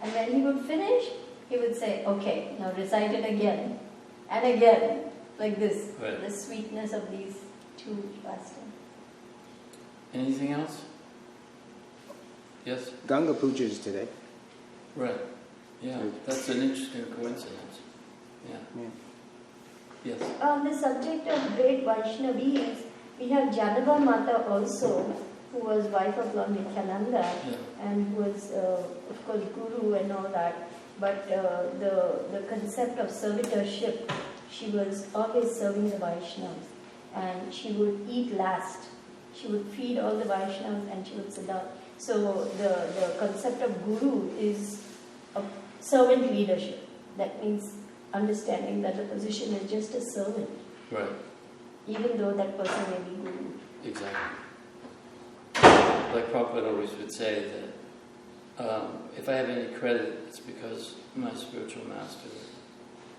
And when he would finish, he would say, okay, now recite it again and again. Like this, right. The sweetness of these two pastimes. Anything else? Yes? Ganga Puja is today. Right. Yeah, that's an interesting coincidence. Yeah. Yes? On the subject of great Vaishnavis, we have Janava Mata also, who was wife of Lord Nityananda, and who was, of course, Guru and all that. But the concept of servitorship, she was always serving the Vaishnavas, and she would eat last. She would feed all the Vaishnavas and she would sit down. So the concept of Guru is a servant leadership. That means understanding that the position is just a servant. Right. Even though that person may be Guru. Exactly. Like Prabhupada always would say that if I have any credit, it's because my spiritual master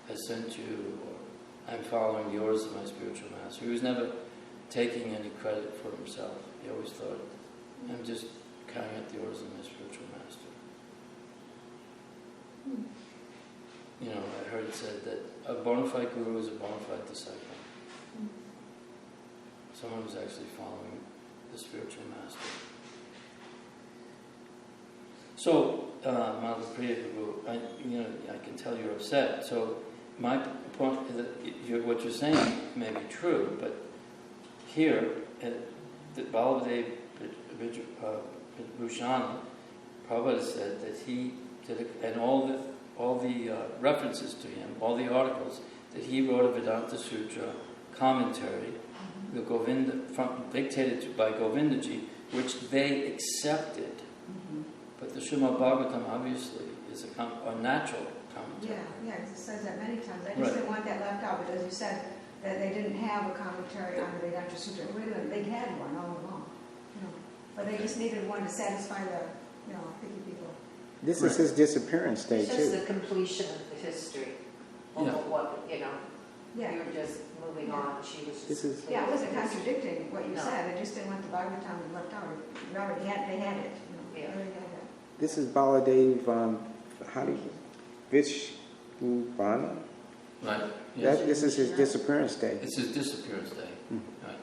has sent you, or I'm following the orders of my spiritual master. He was never taking any credit for himself. He always thought, I'm just carrying out the orders of my spiritual master. You know, I heard it said that a bona fide guru is a bona fide disciple. Someone who's actually following the spiritual master. So, Madhapriya Prabhu, I can tell you're upset. So, my point is that what you're saying may be true, but here, that Baladev Bhushan, Prabhupada said that he did, and all the references to him, all the articles, that he wrote a Vedanta Sutra commentary, the Govinda, dictated by Govindaji, which they accepted. But the Srimad Bhagavatam obviously is a natural commentary. Yeah, it says that many times. I just didn't want that left out because you said that they didn't have a commentary on the Vedanta Sutra. Really, they had one all along, but they just needed one to satisfy the, picky people. This is his disappearance day too. It's just the completion of the history of what you were just moving on. She was just. It wasn't contradicting what you said. I just didn't want the Bhagavatam left out. They already had it. They already had it. This is Baladev, Vishvana? Right. Yes. This is his disappearance day. It's his disappearance day. Right.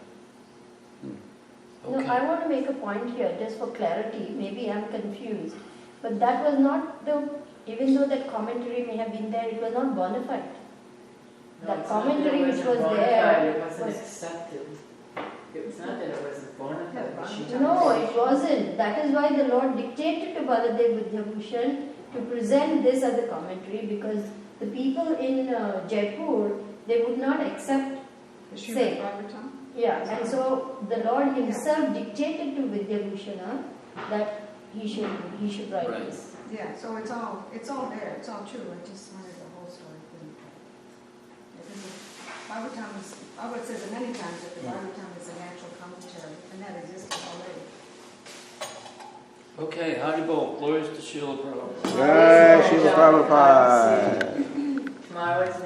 Okay. No, I want to make a point here, just for clarity. Maybe I'm confused. But that was not even though that commentary may have been there, it was not bona fide. That commentary which was there It wasn't was... accepted. It was not that it wasn't bona fide, but she No, it wasn't. That is why the Lord dictated to Baladev Vidyabhushan to present this as a commentary, because the people in Jaipur, they would not accept same. Yeah, and so the Lord himself dictated to Vidyabhushana that he should write this. Yeah, so it's all there, it's all true. I just wanted the whole story. Bhagavatam says many times that the Bhagavatam is a natural commentary, and that exists already. Okay, Haribol, glories to Srila Prabhupada. Jai Srila Prabhupada. Tomorrow is